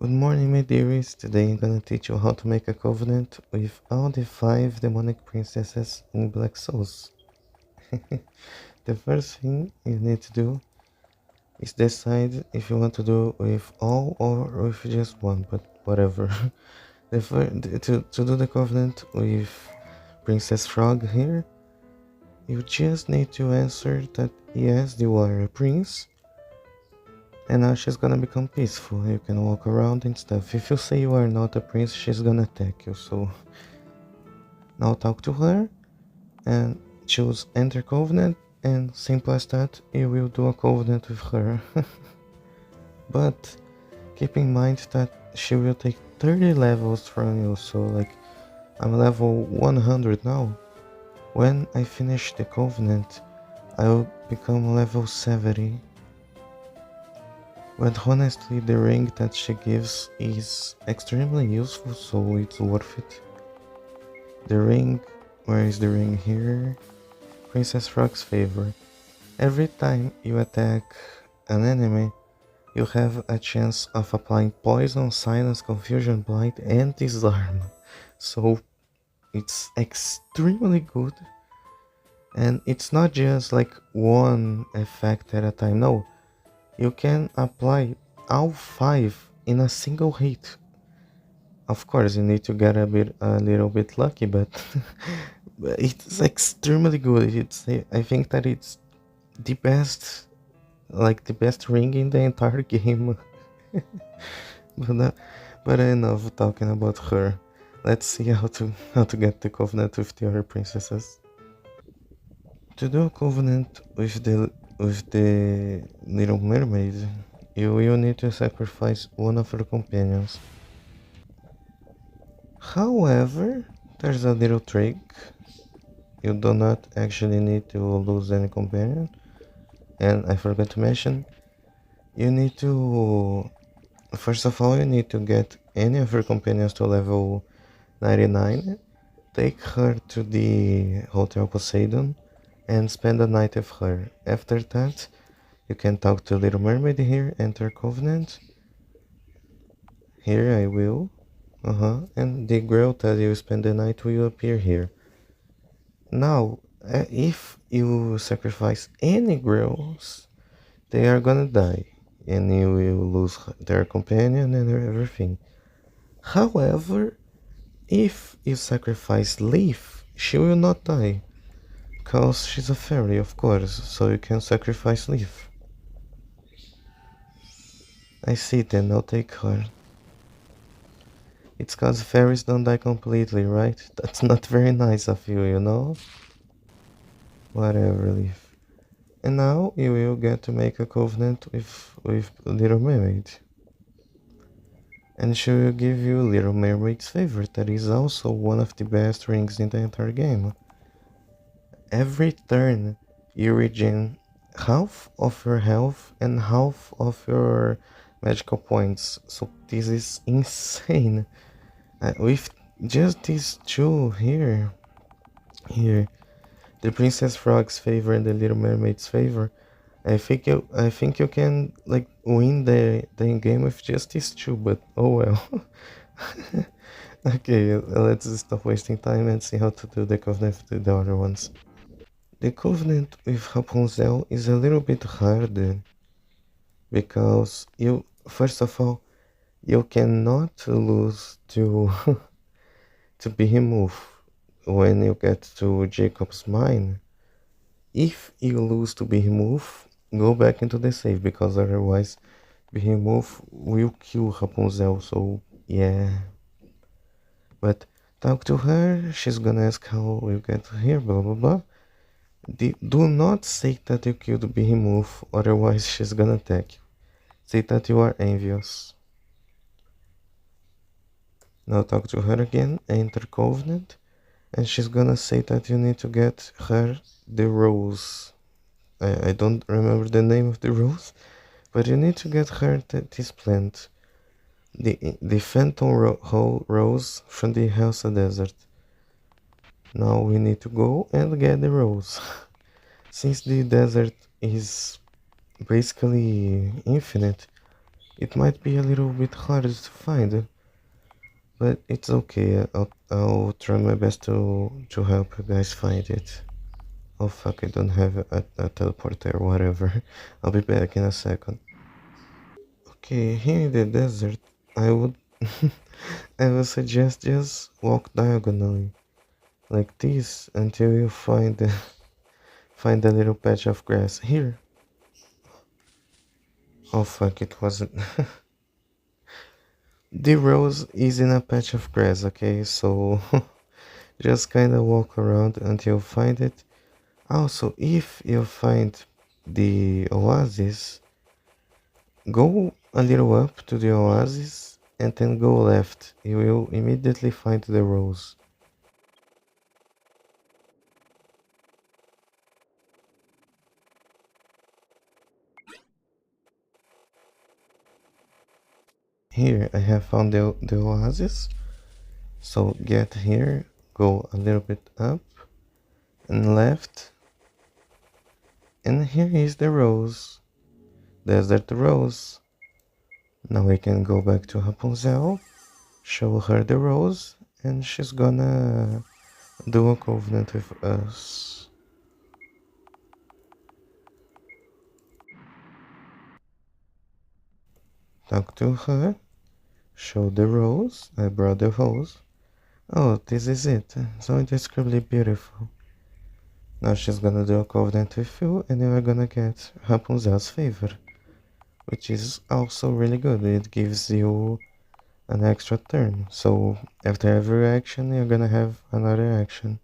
Good morning, my dearies. Today I'm gonna teach you how to make a covenant with all the 5 demonic princesses in Black Souls. The first thing you need to do is decide if you want to do with all or with just one, but whatever. To do the covenant with Princess Frog here, you just need to answer that yes, you are a prince, and now she's gonna become peaceful. You can walk around and stuff. If you say you are not a prince, she's gonna attack you, so now talk to her and choose enter covenant, and simple as that, you will do a covenant with her. But keep in mind that she will take 30 levels from you, so like I'm level 100 now. When I finish the covenant, I will become level 70. But honestly, the ring that she gives is extremely useful, so it's worth it. The ring, where is the ring here? Princess Frog's favor. Every time you attack an enemy, you have a chance of applying poison, silence, confusion, blight, and disarm. So it's extremely good, and it's not just like one effect at a time. No, you can apply all 5 in a single hit. Of course, you need to get a little bit lucky, but, but it's extremely good. I think that it's the best, like the best ring in the entire game. but uh, but enough talking about her. Let's see how to get the covenant with the other princesses. To do a covenant with the Little Mermaid, you will need to sacrifice one of her companions. However, there's a little trick. You do not actually need to lose any companion. And I forgot to mention, you need to, first of all, you need to get any of your companions to level 99, take her to the Hotel Poseidon, and spend the night with her. After that, you can talk to Little Mermaid here, enter Covenant. Here I will. And the girl that you spend the night will appear here. Now, if you sacrifice any girls, they are gonna die, and you will lose their companion and everything. However, if you sacrifice Leaf, she will not die, cause she's a fairy, of course, so you can sacrifice Leaf. I see, then I'll take her. It's cause fairies don't die completely, right? That's not very nice of you, you know? Whatever, Leaf. And now you will get to make a covenant with Little Mermaid. And she will give you Little Mermaid's favorite, that is also one of the best rings in the entire game. Every turn you regen half of your health and half of your magical points, so this is insane. With just these two here, the Princess Frog's favor and the Little Mermaid's favor, I think you can like win the game with just these two, but oh well. Okay, let's stop wasting time and see how to do the covenant with the other ones. The covenant with Rapunzel is a little bit harder because you, first of all, you cannot lose to to be removed when you get to Jacob's mine. If you lose to be removed, go back into the save, because otherwise Behemoth will kill Rapunzel, so yeah. But talk to her, she's gonna ask how you get here, blah blah blah. Do not say that you killed Behemoth, otherwise she's gonna attack you. Say that you are envious. Now talk to her again, enter Covenant, and she's gonna say that you need to get her the rose. I don't remember the name of the rose, but you need to get her this plant. The Phantom Rose from the Helsa Desert. Now we need to go and get the rose. Since the desert is basically infinite, It might be a little bit harder to find, but it's okay. I'll try my best to help you guys find it. Oh fuck, I don't have a teleporter, whatever. I'll be back in a second. Okay, here in the desert, I would I would suggest just walk diagonally like this until you find a little patch of grass. Here. Oh fuck, it wasn't. The rose is in a patch of grass, okay? So just kinda walk around until you find it. Also, if you find the oasis, go a little up to the oasis and then go left. You will immediately find the rose. Here I have found the oasis. So get here, go a little bit up and left. And here is the rose. Desert rose. Now we can go back to Rapunzel, show her the rose, and she's gonna do a covenant with us. Talk to her, show the rose. I brought the rose. Oh, this is it. So indescribably beautiful. Now she's gonna do a covenant with you, and you are gonna get Rapunzel's favor, which is also really good. It gives you an extra turn. So after every action, you're gonna have another action.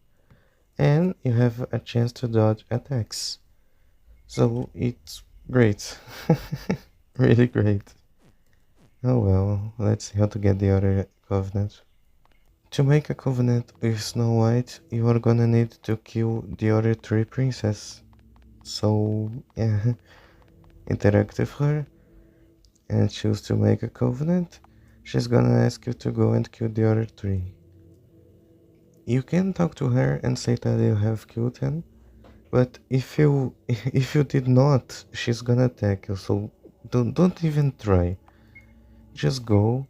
And you have a chance to dodge attacks. So it's great. Really great. Oh well, let's see how to get the other covenant. To make a covenant with Snow White, you are gonna need to kill the other three princesses. So yeah, interact with her and choose to make a covenant. She's gonna ask you to go and kill the other three. You can talk to her and say that you have killed them, but if you if you did not, she's gonna attack you. So don't even try. Just go,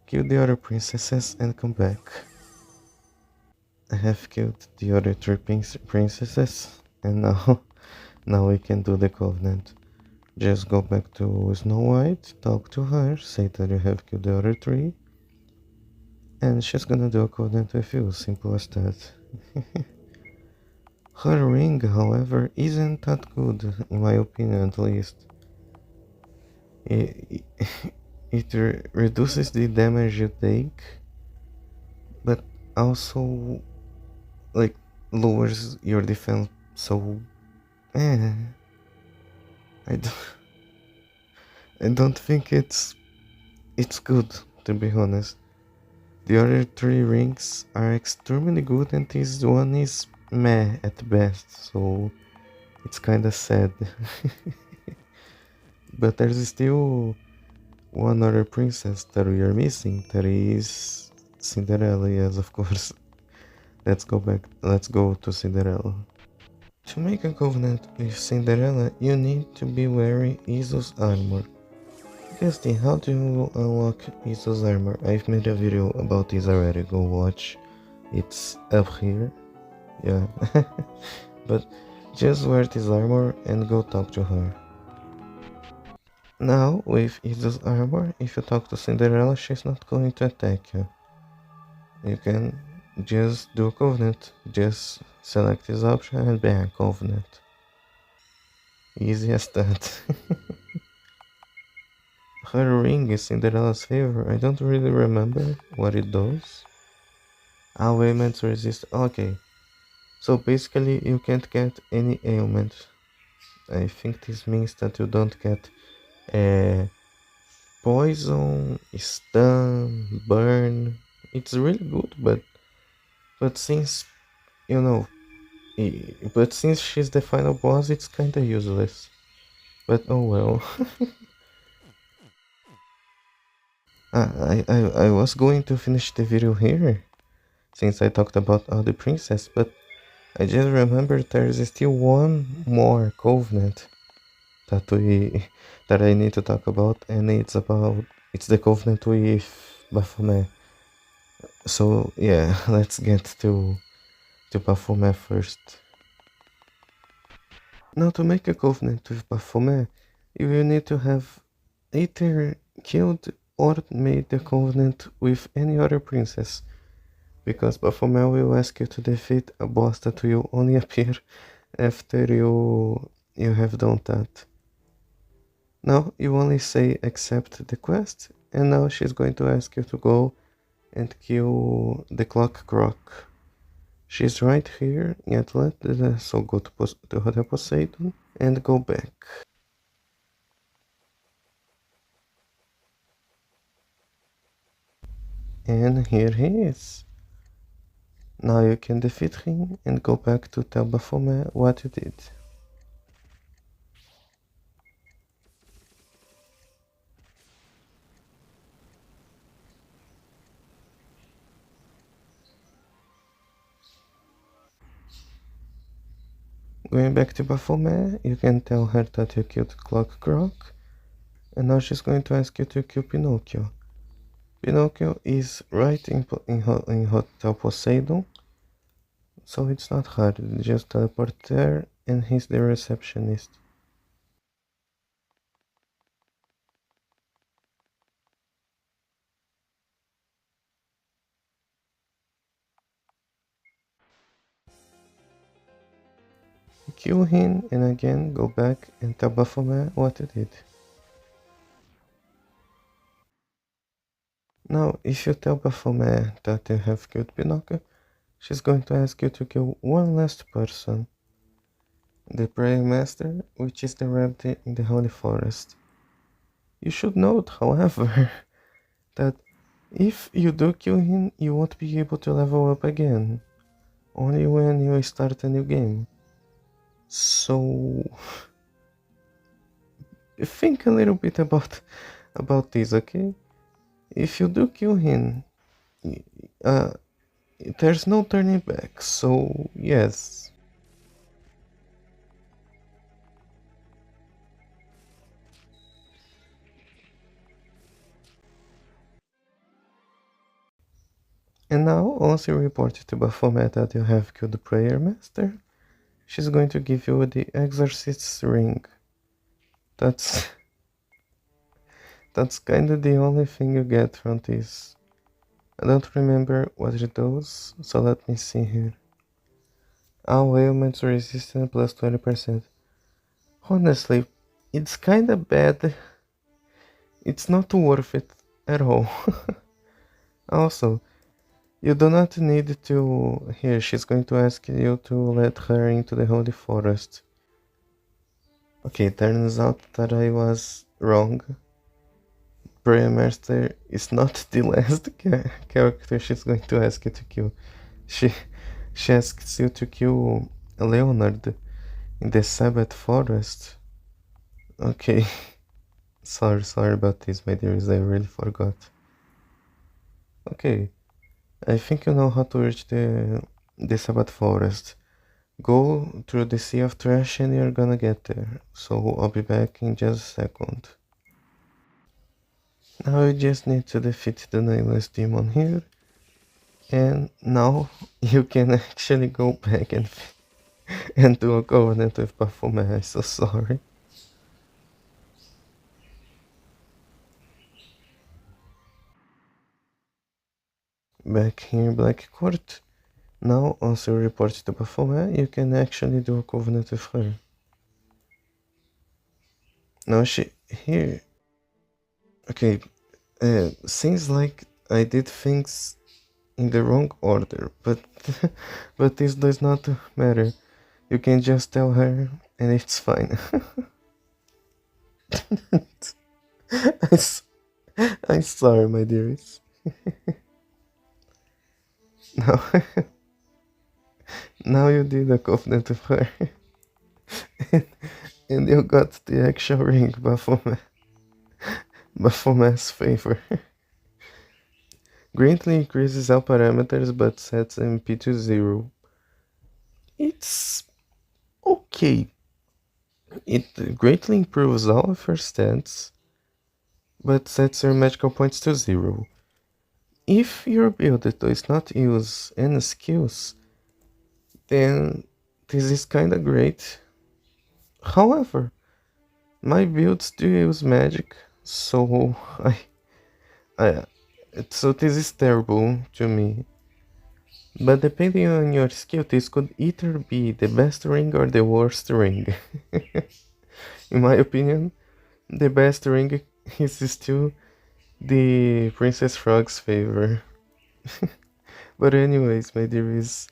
kill the other princesses, and come back. I have killed the other three princesses, and now now we can do the covenant. Just go back to Snow White, talk to her, say that you have killed the other three, and she's gonna do a covenant with you. Simple as that. Her ring, however, isn't that good, in my opinion at least. It, it reduces the damage you take, but also like lowers your defense. So, eh, I don't, I don't think it's good, to be honest. The other three rings are extremely good, and this one is meh at best. So it's kinda sad. But there's still one other princess that we are missing. That is Cinderella, yes, of course. Let's go to Cinderella. To make a covenant with Cinderella, you need to be wearing Iso's armor. Gusty, how do you unlock Iso's armor? I've made a video about this already, go watch. It's up here. Yeah. But just wear this armor and go talk to her. Now, with Iso's armor, if you talk to Cinderella, she's not going to attack you. You can just do a covenant. Just select this option and bang, covenant. Easy as that. Her ring is Cinderella's favor. I don't really remember what it does. Ah, ailments resist. Okay. So basically you can't get any ailment. I think this means that you don't get poison, stun, burn. It's really good, but since you know, but since she's the final boss, it's kinda useless. But oh well. I was going to finish the video here, since I talked about all the princess, but I just remembered there is still one more covenant that we that I need to talk about, and it's the covenant with Baphomet. So yeah, let's get to Baphomet first. Now to make a covenant with Baphomet, you will need to have either killed or made the covenant with any other princess, because Baphomet will ask you to defeat a boss that will only appear after you have done that. Now you only say accept the quest, and now she's going to ask you to go and kill the clock croc. She's right here in Atlanta, so go to Hotel Poseidon and go back. And here he is. Now you can defeat him and go back to tell Baphomet what you did. Going back to Baphomet, you can tell her that you killed Clock Croc, and now she's going to ask you to kill Pinocchio. Pinocchio is right in Hotel Poseidon, so it's not hard. Just teleport there, and he's the receptionist. Kill him, and again go back and tell Baphomet what you did. Now, if you tell Baphomet that you have killed Pinocchio, she's going to ask you to kill one last person, the Prayer Master, which is the rabbit in the Holy Forest. You should note, however, that if you do kill him, you won't be able to level up again, only when you start a new game. So, think a little bit about this, okay? If you do kill him, uh, there's no turning back, so yes. And now, once you report to Baphomet that you have killed the Prayer Master, she's going to give you the Exorcist's ring. That's that's kinda the only thing you get from this. I don't remember what it does, so let me see here. All ailments resistant plus 20%. Honestly, it's kinda bad. It's not worth it at all. Also, you do not need to. Here, she's going to ask you to let her into the Holy Forest. Okay, turns out that I was wrong. Prayer Master is not the last character she's going to ask you to kill. She, she asks you to kill Leonard in the Sabbath Forest. Okay, sorry about this, my dears, I really forgot. Okay, I think you know how to reach the Sabbath Forest. Go through the Sea of Trash and you're gonna get there. So I'll be back in just a second. Now you just need to defeat the nameless demon here. And now you can actually go back and do a covenant with Baphomet. I'm so sorry. Back here in Black Court. Now, once you report to Baphomet, you can actually do a covenant with her. Now she here. Okay, seems like I did things in the wrong order, but but this does not matter. You can just tell her, and it's fine. I, I'm sorry, my dearest. Now, now you did a covenant with her, and you got the actual ring, Baphomet's favor. Greatly increases all parameters but sets MP to 0. It's okay. It greatly improves all of your stats, but sets your magical points to 0. If your build does not use any skills, then this is kinda great. However, my builds do use magic, so I so this is terrible to me. But depending on your skill, this could either be the best ring or the worst ring. In my opinion, the best ring is still the Princess Frog's favor. But anyways, my dearies,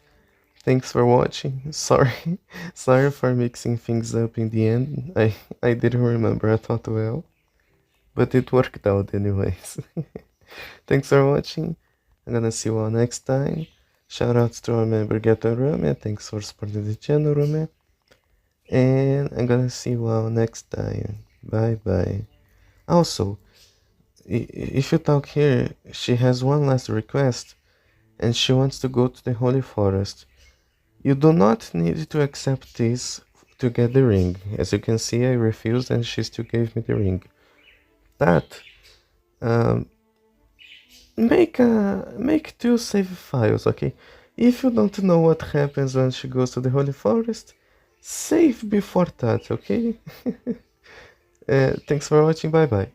thanks for watching. Sorry, sorry for mixing things up in the end. I didn't remember. I thought well, but it worked out anyways. Thanks for watching. I'm gonna see you all next time. Shout outs to our member Gato Rome. Thanks for supporting the channel, Rome. And I'm gonna see you all next time. Bye bye. Also, if you talk here, she has one last request, and she wants to go to the Holy Forest. You do not need to accept this to get the ring. As you can see, I refused and she still gave me the ring. That, um, make 2 save files, okay? If you don't know what happens when she goes to the Holy Forest, save before that, okay? Thanks for watching, bye bye.